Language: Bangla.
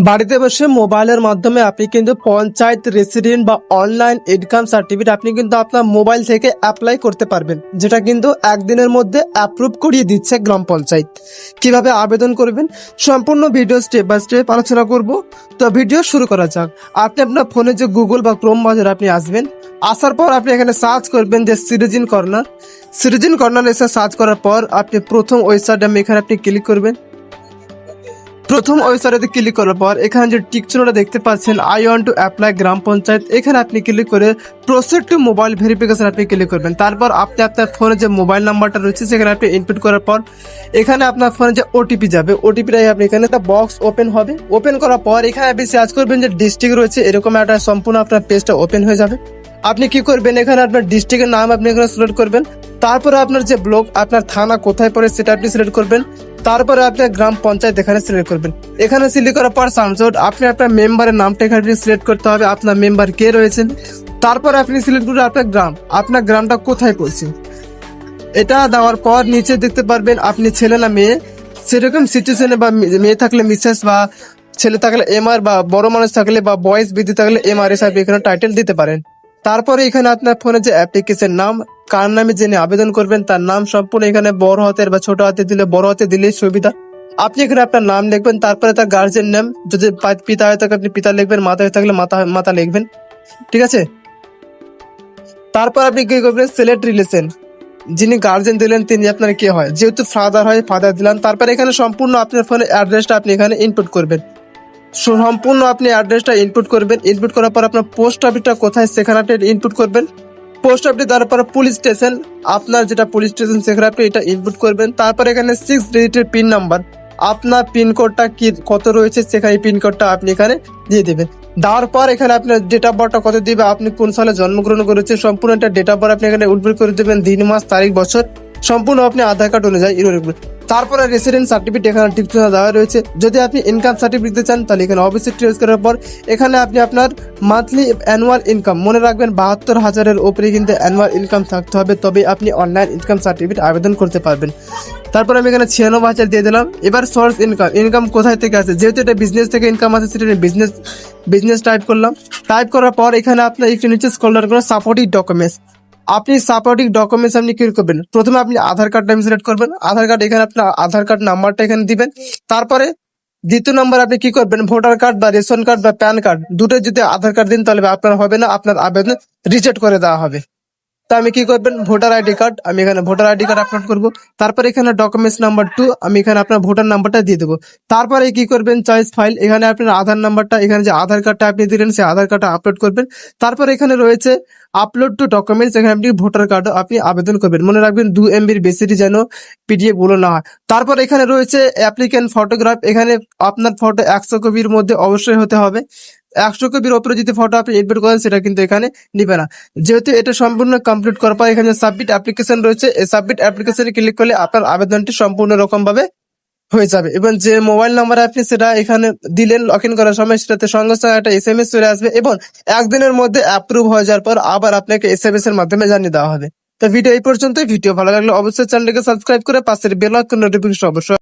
বাড়িতে বসে মোবাইলের মাধ্যমে আপনি কিন্তু পঞ্চায়েত রেসিডেন্ট বা অনলাইন ইনকাম সার্টিফিকেট আপনি কিন্তু আপনার মোবাইল থেকে অ্যাপ্লাই করতে পারবেন, যেটা কিন্তু একদিনের মধ্যে অ্যাপ্রুভ করিয়ে দিচ্ছে গ্রাম পঞ্চায়েত। কিভাবে আবেদন করবেন সম্পূর্ণ ভিডিও স্টেপ বাই স্টেপ আলোচনা করব। তো ভিডিও শুরু করা যাক। আপনি আপনার ফোনে যে গুগল বা ক্রোম ব্রাউজারে আপনি আসবেন, আসার পর আপনি এখানে সার্চ করবেন যে সিটিজেন কর্নার এসে সার্চ করার পর আপনি প্রথম ওয়েবসাইট এখানে আপনি ক্লিক করবেন। প্রথম ওয়েবসাইটে ক্লিক করার পর এখানে যে টিক চিহ্নটা দেখতে পাচ্ছেন আই ওয়ান্ট টু অ্যাপ্লাই গ্রাম পঞ্চায়েত, এখানে আপনি ক্লিক করে প্রসিড টু মোবাইল ভেরিফিকেশন আপনি ক্লিক করবেন। তারপর আপনি আপনার ফোনে যে মোবাইল নাম্বারটা রয়েছে সেখানে আপনি ইনপুট করার পর এখানে আপনার ফোনে যে ওটিপি যাবে, ওটিপিটাই আপনি এখানে একটা বক্স ওপেন হবে। ওপেন করার পর এখানে আপনি সার্চ করবেন যে ডিস্ট্রিক্ট রয়েছে, এরকম একটা সম্পূর্ণ আপনার পেজটা ওপেন হয়ে যাবে। আপনি কি করবেন, এখানে আপনার ডিস্ট্রিক্টের নাম আপনি এখানে সিলেক্ট করবেন। তারপরে আপনার যে ব্লক, আপনার থানা কোথায় পড়ে সেটা আপনি সিলেক্ট করবেন। তারপরে আপনার গ্রাম পঞ্চায়েত এখানে সিলেক্ট করবেন। এখানে সিলেক্ট করার পর সামসোড আপনি আপনার মেম্বারের নামটা এখানে সিলেক্ট করতে হবে, আপনার মেম্বার কে রয়েছেন। তারপরে আপনি সিলেক্ট করবেন আপনার গ্রামটা কোথায় পড়ছে। এটা দেওয়ার পর নিচে দেখতে পারবেন আপনি ছেলে না মেয়ে, সেরকম সিচুয়েশনে বা মেয়ে থাকলে মিসেস, বা ছেলে থাকলে এমআর, বা বড় মানুষ থাকলে বা বয়স বৃদ্ধি থাকলে এমআর হিসাবে এখানে টাইটেল দিতে পারেন। তারপরে এখানে আপনার ফোনে যে অ্যাপ্লিকেশন নাম, কার নামে যিনি আবেদন করবেন তার নাম সম্পূর্ণ এখানে বড় হাতের বা ছোট হাতে দিলে বড় হাতে দিলেই সুবিধা। আপনি এখানে আপনার নাম লিখবেন, তারপরে তার গার্জেন নেম, যদি পিতা হয়ে থাকে আপনি পিতা লিখবেন, মাতা হয়ে থাকলে মাতা লিখবেন, ঠিক আছে। তারপর আপনি কি করবেন, সিলেক্ট রিলেশন, যিনি গার্জেন দিলেন তিনি আপনার কি হয়, যেহেতু ফাদার হয় ফাদার দিলেন। তারপরে এখানে সম্পূর্ণ আপনার ফোনের অ্যাড্রেসটা আপনি এখানে ইনপুট করবেন। সম্পূর্ণ আপনি অ্যাড্রেসটা ইনপুট করবেন। ইনপুট করার পর আপনার পোস্ট অফিসটা কোথায় সেখানে আপনি ইনপুট করবেন। পোস্ট অফিস তারপর পুলিশ স্টেশন, আপনার যেটা পুলিশ স্টেশন সেখানে আপনি এটা ইনপুট করবেন। তারপর এখানে 6 ডিজিটের পিন নাম্বার, আপনার পিনকোডটা কি কত রয়েছে সেখানে পিনকোডটা আপনি এখানে দিয়ে দেবেন। দেওয়ার পর এখানে আপনার ডেট অফ বার্থটা কত দিবে, আপনি কোন সালে জন্মগ্রহণ করেছে সম্পূর্ণ একটা ডেট অফ বার্থ আপনি এখানে ইনপুট করে দেবেন, দিন মাস তারিখ বছর সম্পূর্ণ আপনি আধার কার্ড অনুযায়ী ইনপুট। তারপরে রেসিডেন্ট সার্টিফিকেট এখানে টিক চিহ্ন দেওয়া রয়েছে। যদি আপনি ইনকাম সার্টিফিকেট দিতে চান তাহলে এখানে অবশ্যই চয়েস করার পর এখানে আপনি আপনার মান্থলি অ্যানুয়াল ইনকাম, মনে রাখবেন 72,000-এর উপরে কিন্তু অ্যানুয়াল ইনকাম থাকতে হবে, তবে আপনি অনলাইন ইনকাম সার্টিফিকেট আবেদন করতে পারবেন। তারপর আমি এখানে 96,000 দিয়ে দিলাম। এবার সোর্স ইনকাম কোথায় থেকে আছে, যেহেতু এটা বিজনেস থেকে ইনকাম আছে সেটা বিজনেস টাইপ করলাম। টাইপ করার পর এখানে আপনার একটু নিচে স্ক্রল ডাউন করে সাপোর্টিং ডকুমেন্টস, আপনি সাপোর্টিং ডকুমেন্টস আপনি কি করবেন, প্রথমে আপনি আধার কার্ডটা সিলেক্ট করবেন। আধার কার্ড এখানে আপনার আধার কার্ড নাম্বারটা এখানে দিবেন। তারপরে দ্বিতীয় নম্বর আপনি কি করবেন, ভোটার কার্ড বা রেশন কার্ড বা প্যান কার্ড দুটো যদি আধার কার্ড দিন তাহলে আপনার হবে না, আপনার আবেদন রিজেক্ট করে দেওয়া হবে। তা আমি কি করবেন, ভোটার আইডি কার্ড, আমি এখানে ভোটার আইডি কার্ড আপলোড করবো। তারপর এখানে ডকুমেন্টস নাম্বার 2 আমি এখানে আপনার ভোটার নাম্বারটা দিয়ে দেবো। তারপরে কি করবেন, চয়েস ফাইল, এখানে আপনার আধার নাম্বারটা, এখানে যে আধার কার্ডটা আপনি দিলেন সেই আধার কার্ডটা আপলোড করবেন। তারপর এখানে রয়েছে আপলোড টু ডকুমেন্টস, এখানে আপনি ভোটার কার্ডও আপনি আবেদন করবেন। মনে রাখবেন 2 MBর বেশি যেন পিডিএফ গুলো না হয়। তারপর এখানে রয়েছে অ্যাপ্লিক্যান্ট ফটোগ্রাফ, এখানে আপনার ফটো 100 কপির মধ্যে অবশ্যই হতে হবে। 100 কপির ওপরে যদি ফটো আপনি এডমিট করেন সেটা কিন্তু এখানে নিবে না। যেহেতু এটা সম্পূর্ণ কমপ্লিট করার পর এখানে সাবমিট অ্যাপ্লিকেশন রয়েছে, এই সাবমিট অ্যাপ্লিকেশনে ক্লিক করলে আপনার আবেদনটি সম্পূর্ণ রকম ভাবে হয়ে যাবে। এবং যে মোবাইল নাম্বার আপনি সেটা এখানে দিলেন লগ ইন করার সময় সেটাতে সঙ্গে সঙ্গে একটা SMS চলে আসবে এবং একদিনের মধ্যে অ্যাপ্রুভ হয়ে যাওয়ার পর আবার আপনাকে SMS এর মাধ্যমে জানিয়ে দেওয়া হবে। তো ভিডিও এই পর্যন্তই। ভিডিও ভালো লাগলে অবশ্যই চ্যানেলটিকে সাবস্ক্রাইব করে পাশের বেল আইকন নোটিফিকেশন অবশ্যই